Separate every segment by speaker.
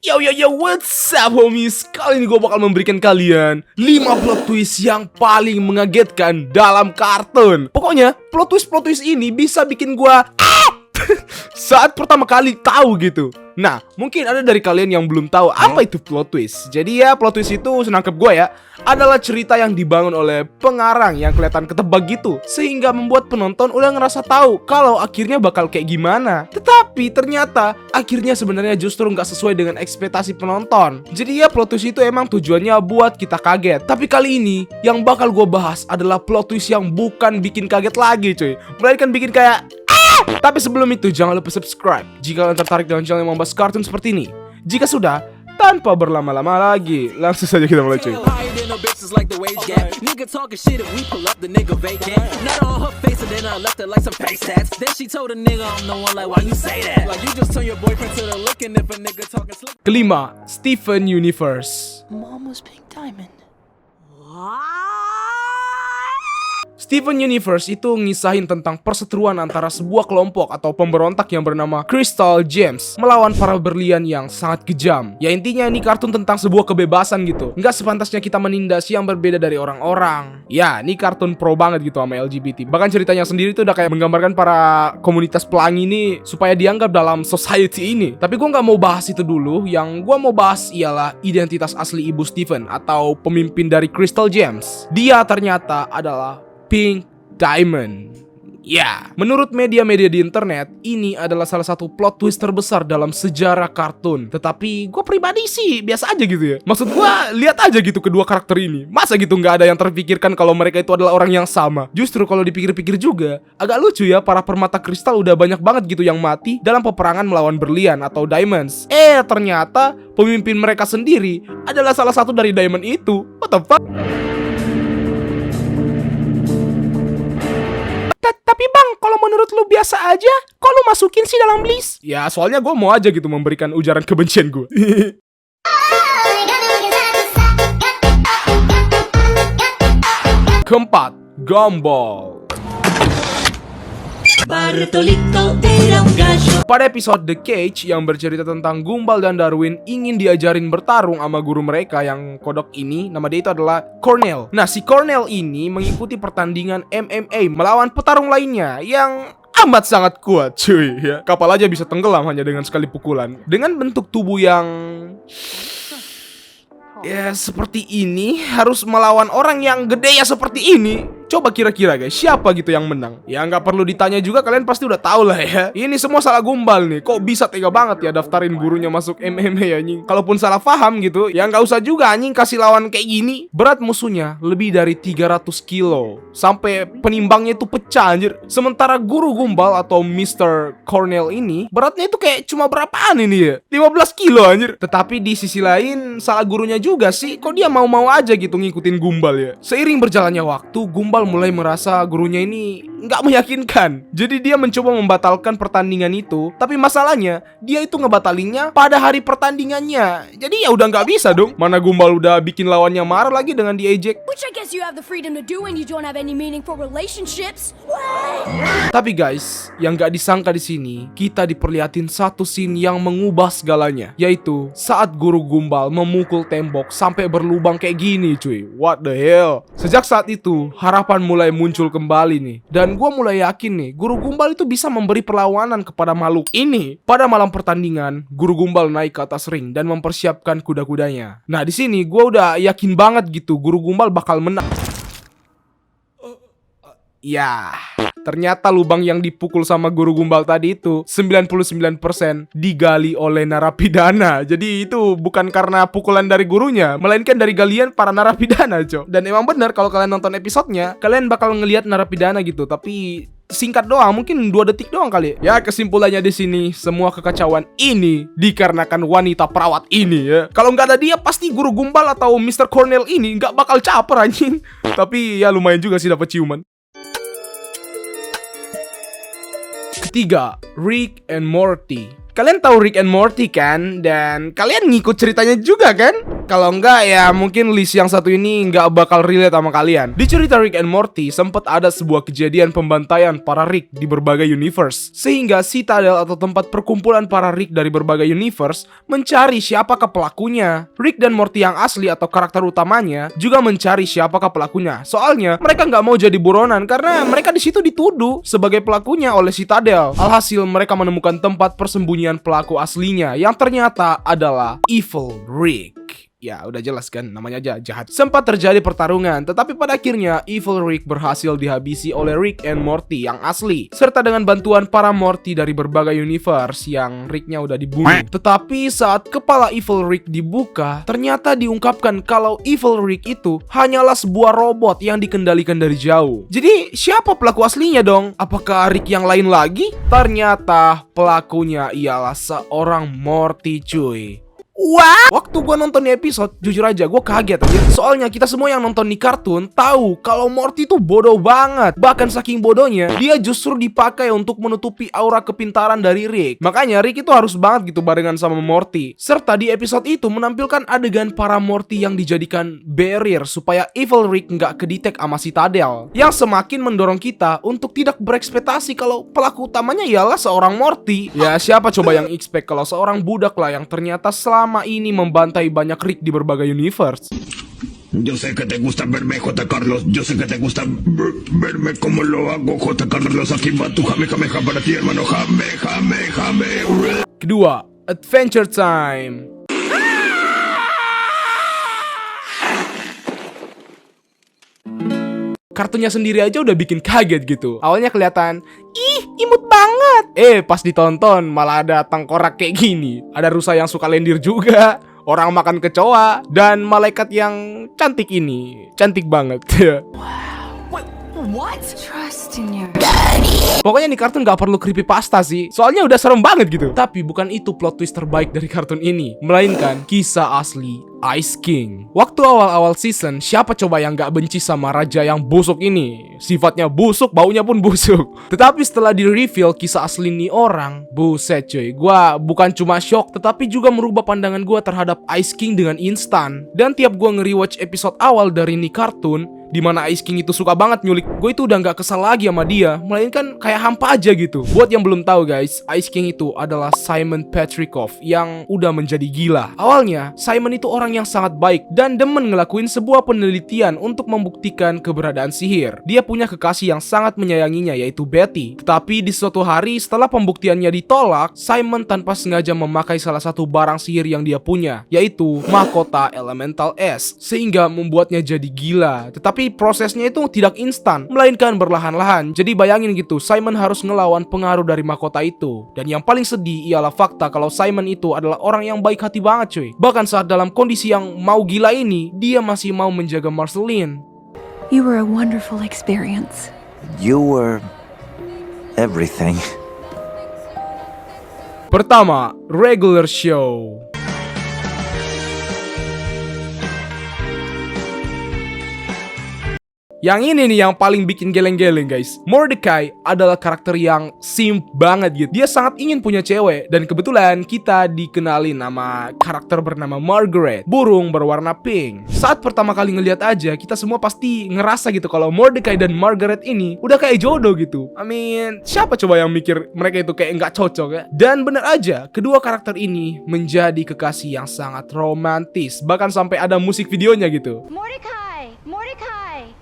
Speaker 1: Yo, what's up homies? Kali ini gue bakal memberikan kalian 5 plot twist yang paling mengagetkan dalam kartun. Pokoknya plot twist ini bisa bikin gue saat pertama kali tahu gitu. Nah, mungkin ada dari kalian yang belum tahu apa itu plot twist. Jadi ya, plot twist itu senangkep gue ya, adalah cerita yang dibangun oleh pengarang yang kelihatan ketebak gitu, sehingga membuat penonton udah ngerasa tahu kalau akhirnya bakal kayak gimana. Tetapi ternyata akhirnya sebenarnya justru nggak sesuai dengan ekspektasi penonton. Jadi ya, plot twist itu emang tujuannya buat kita kaget. Tapi kali ini yang bakal gue bahas adalah plot twist yang bukan bikin kaget lagi cuy, melainkan bikin kayak Tapi sebelum itu jangan lupa subscribe jika kalian tertarik dengan channel yang membahas kartun seperti ini. Jika sudah, tanpa berlama-lama lagi, langsung saja kita mulai cuy. Kelima, Steven Universe. Steven Universe itu ngisahin tentang perseteruan antara sebuah kelompok atau pemberontak yang bernama Crystal Gems melawan para berlian yang sangat kejam. Ya intinya ini kartun tentang sebuah kebebasan gitu. Nggak sepantasnya kita menindas yang berbeda dari orang-orang. Ya, ini kartun pro banget gitu sama LGBT. Bahkan ceritanya sendiri tuh udah kayak menggambarkan para komunitas pelangi ini supaya dianggap dalam society ini. Tapi gue nggak mau bahas itu dulu. Yang gue mau bahas ialah identitas asli ibu Steven atau pemimpin dari Crystal Gems. Dia ternyata adalah Pink Diamond. Ya, menurut media-media di internet, ini adalah salah satu plot twist terbesar dalam sejarah kartun. Tetapi gue pribadi sih biasa aja gitu ya. Maksud gue, lihat aja gitu kedua karakter ini. Masa gitu nggak ada yang terpikirkan kalau mereka itu adalah orang yang sama. Justru kalau dipikir-pikir juga, agak lucu ya, para permata kristal udah banyak banget gitu yang mati dalam peperangan melawan berlian atau diamonds. Ternyata pemimpin mereka sendiri adalah salah satu dari diamond itu. What the fuck? Tapi bang, kalau menurut lu biasa aja, kok lu masukin sih dalam list? Ya soalnya gue mau aja gitu memberikan ujaran kebencian gue. Keempat, Gumball. Pada episode The Cage yang bercerita tentang Gumball dan Darwin ingin diajarin bertarung sama guru mereka yang kodok ini, nama dia itu adalah Cornell. Nah, si Cornell ini mengikuti pertandingan MMA melawan petarung lainnya yang amat sangat kuat cuy ya. Kapal aja bisa tenggelam hanya dengan sekali pukulan. Dengan bentuk tubuh yang ya seperti ini, harus melawan orang yang gede ya seperti ini. Coba kira-kira guys, siapa gitu yang menang? Ya nggak perlu ditanya juga, kalian pasti udah tahu lah ya. Ini semua salah Gumball nih. Kok bisa tega banget ya daftarin gurunya masuk MMA anjing? Kalaupun salah paham gitu, ya nggak usah juga anjing kasih lawan kayak gini. Berat musuhnya lebih dari 300 kilo. Sampai penimbangnya itu pecah anjir. Sementara guru Gumball atau Mr. Cornell ini, beratnya itu kayak cuma berapaan ini ya? 15 kilo anjir. Tetapi di sisi lain, salah gurunya juga sih. Kok dia mau-mau aja gitu ngikutin Gumball ya? Seiring berjalannya waktu, Gumball mulai merasa gurunya ini nggak meyakinkan. Jadi dia mencoba membatalkan pertandingan itu. Tapi masalahnya, dia itu ngebatalinnya pada hari pertandingannya. Jadi ya udah nggak bisa dong. Mana Gumball udah bikin lawannya marah lagi dengan diejek. Tapi guys, yang nggak disangka di sini, kita diperlihatin satu scene yang mengubah segalanya, yaitu saat guru Gumball memukul tembok sampai berlubang kayak gini cuy. What the hell? Sejak saat itu, harapan mulai muncul kembali nih. Dan gue mulai yakin nih, guru Gumball itu bisa memberi perlawanan kepada makhluk ini. Pada malam pertandingan, guru Gumball naik ke atas ring dan mempersiapkan kuda-kudanya. Nah di sini gue udah yakin banget gitu, guru Gumball bakal menang. Ya, ternyata lubang yang dipukul sama guru Gumball tadi itu 99% digali oleh narapidana. Jadi itu bukan karena pukulan dari gurunya, melainkan dari galian para narapidana, cok. Dan emang bener kalau kalian nonton episodenya, kalian bakal ngelihat narapidana gitu, tapi singkat doang, mungkin 2 detik doang kali. Ya, kesimpulannya di sini, semua kekacauan ini dikarenakan wanita perawat ini ya. Kalau nggak ada dia, pasti guru Gumball atau Mr. Cornell ini nggak bakal caper anjing. Tapi ya lumayan juga sih dapat ciuman. Ketiga, Rick and Morty. Kalian tahu Rick and Morty kan? Dan kalian ngikut ceritanya juga kan? Kalau enggak ya mungkin list yang satu ini nggak bakal relate sama kalian. Di cerita Rick and Morty sempat ada sebuah kejadian pembantaian para Rick di berbagai universe, sehingga Citadel atau tempat perkumpulan para Rick dari berbagai universe mencari siapakah pelakunya. Rick dan Morty yang asli atau karakter utamanya juga mencari siapakah pelakunya. Soalnya mereka nggak mau jadi buronan karena mereka di situ dituduh sebagai pelakunya oleh Citadel. Alhasil mereka menemukan tempat persembunyian pelaku aslinya yang ternyata adalah Evil Rick. Ya udah jelas kan, namanya aja jahat. Sempat terjadi pertarungan, tetapi pada akhirnya Evil Rick berhasil dihabisi oleh Rick and Morty yang asli, serta dengan bantuan para Morty dari berbagai universe yang Ricknya udah dibunuh. Tetapi saat kepala Evil Rick dibuka, ternyata diungkapkan kalau Evil Rick itu hanyalah sebuah robot yang dikendalikan dari jauh. Jadi siapa pelaku aslinya dong? Apakah Rick yang lain lagi? Ternyata pelakunya ialah seorang Morty, cuy. Wah, waktu gua nonton di episode, jujur aja gua kaget aja. Soalnya kita semua yang nonton di kartun tahu kalau Morty tuh bodoh banget. Bahkan saking bodohnya, dia justru dipakai untuk menutupi aura kepintaran dari Rick. Makanya Rick itu harus banget gitu barengan sama Morty. Serta di episode itu menampilkan adegan para Morty yang dijadikan barrier supaya Evil Rick nggak kedetek sama Citadel, yang semakin mendorong kita untuk tidak berekspektasi kalau pelaku utamanya ialah seorang Morty. Ya siapa coba yang expect kalau seorang budak lah yang ternyata selama ini membantai banyak Rick di berbagai universe.
Speaker 2: Yo sé que te gusta verme, J. Carlos. Yo sé que te gusta verme como lo hago, J. Carlos. Aquí va tu jame, jame, jame para ti, hermano. Jame, jame, jame.
Speaker 1: Kedua, Adventure Time. Kartunya sendiri aja udah bikin kaget gitu. Awalnya kelihatan, ih imut banget. Pas ditonton malah ada tengkorak kayak gini. Ada rusa yang suka lendir juga, orang makan kecoa, dan malaikat yang cantik ini. Cantik banget.
Speaker 3: What? Trust in your
Speaker 1: Pokoknya nih kartun gak perlu creepypasta sih, soalnya udah serem banget gitu. Tapi bukan itu plot twist terbaik dari kartun ini, melainkan kisah asli Ice King. Waktu awal-awal season, siapa coba yang gak benci sama raja yang busuk ini? Sifatnya busuk, baunya pun busuk. Tetapi setelah di-reveal kisah asli nih orang, buset cuy, gua bukan cuma shock, tetapi juga merubah pandangan gua terhadap Ice King dengan instan. Dan tiap gua nge-rewatch episode awal dari nih kartun, dimana Ice King itu suka banget nyulik, gue itu udah gak kesal lagi sama dia, melainkan kayak hampa aja gitu. Buat yang belum tahu guys, Ice King itu adalah Simon Petrikov yang udah menjadi gila. Awalnya, Simon itu orang yang sangat baik dan demen ngelakuin sebuah penelitian untuk membuktikan keberadaan sihir. Dia punya kekasih yang sangat menyayanginya, yaitu Betty. Tetapi di suatu hari setelah pembuktiannya ditolak, Simon tanpa sengaja memakai salah satu barang sihir yang dia punya, yaitu mahkota Elemental S, sehingga membuatnya jadi gila. Tetapi prosesnya itu tidak instan, melainkan berlahan-lahan. Jadi bayangin gitu, Simon harus ngelawan pengaruh dari mahkota itu. Dan yang paling sedih ialah fakta kalau Simon itu adalah orang yang baik hati banget cuy. Bahkan saat dalam kondisi yang mau gila ini, dia masih mau menjaga Marceline.
Speaker 3: You were a wonderful experience.
Speaker 4: You were everything.
Speaker 1: Pertama, regular show. Yang ini nih yang paling bikin geleng-geleng guys. Mordecai adalah karakter yang simp banget gitu. Dia sangat ingin punya cewek. Dan kebetulan kita dikenalin nama karakter bernama Margaret, burung berwarna pink. Saat pertama kali ngeliat aja, kita semua pasti ngerasa gitu kalau Mordecai dan Margaret ini udah kayak jodoh gitu. I mean, siapa coba yang mikir mereka itu kayak nggak cocok ya? Dan bener aja, kedua karakter ini menjadi kekasih yang sangat romantis. Bahkan sampai ada musik videonya gitu.
Speaker 5: Mordecai! Mordecai!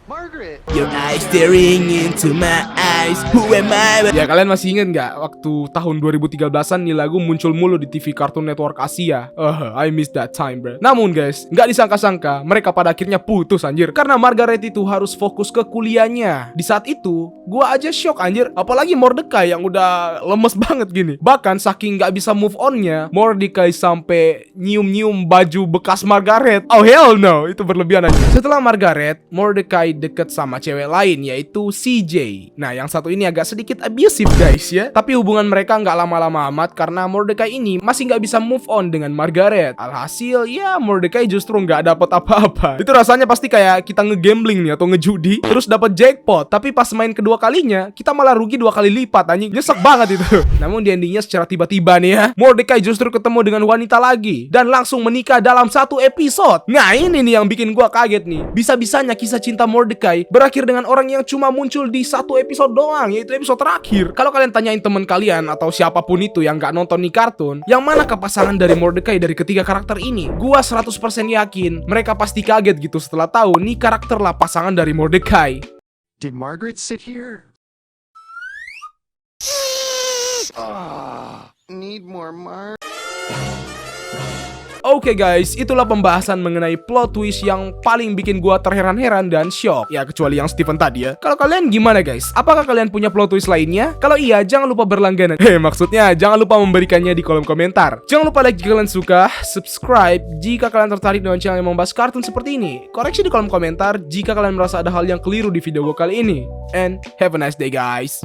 Speaker 2: Margaret.
Speaker 1: Your eyes staring into my eyes. Who am I? Ya kalian masih inget nggak waktu tahun 2013an nih lagu muncul mulu di TV Cartoon Network Asia. I miss that time bro. Namun guys, nggak disangka-sangka mereka pada akhirnya putus anjir. Karena Margaret itu harus fokus ke kuliahnya. Di saat itu, gua aja shock anjir. Apalagi Mordecai yang udah lemes banget gini. Bahkan saking nggak bisa move on-nya, Mordecai sampai nyium-nyium baju bekas Margaret. Oh hell no, itu berlebihan aja. Setelah Margaret, Mordecai deket sama cewek lain, yaitu CJ. Nah, yang satu ini agak sedikit abusive guys ya. Tapi hubungan mereka nggak lama-lama amat karena Mordecai ini masih nggak bisa move on dengan Margaret. Alhasil ya Mordecai justru nggak dapet apa-apa. Itu rasanya pasti kayak kita ngegambling nih atau ngejudi terus dapat jackpot, tapi pas main kedua kalinya kita malah rugi 2 kali lipat anjing. Nyesek banget itu. Namun di endingnya secara tiba-tiba nih ya, Mordecai justru ketemu dengan wanita lagi dan langsung menikah dalam 1 episode. Nah, ini nih yang bikin gua kaget nih. Bisa-bisanya kisah cinta Mordecai berakhir dengan orang yang cuma muncul di 1 episode doang, yaitu episode terakhir. Kalau kalian tanyain teman kalian atau siapapun itu yang nggak nonton nih kartun, yang mana kepasangan dari Mordecai dari ketiga karakter ini, gua 100% yakin mereka pasti kaget gitu setelah tahu nih karakter lah pasangan dari Mordecai.
Speaker 6: Did Margaret sit here? Need more
Speaker 1: Oke guys, itulah pembahasan mengenai plot twist yang paling bikin gua terheran-heran dan shock. Ya, kecuali yang Steven tadi ya. Kalau kalian gimana guys? Apakah kalian punya plot twist lainnya? Kalau iya, jangan lupa berlangganan. Maksudnya jangan lupa memberikannya di kolom komentar. Jangan lupa like jika kalian suka, subscribe jika kalian tertarik dengan channel yang membahas kartun seperti ini. Koreksi di kolom komentar jika kalian merasa ada hal yang keliru di video gua kali ini. And have a nice day guys.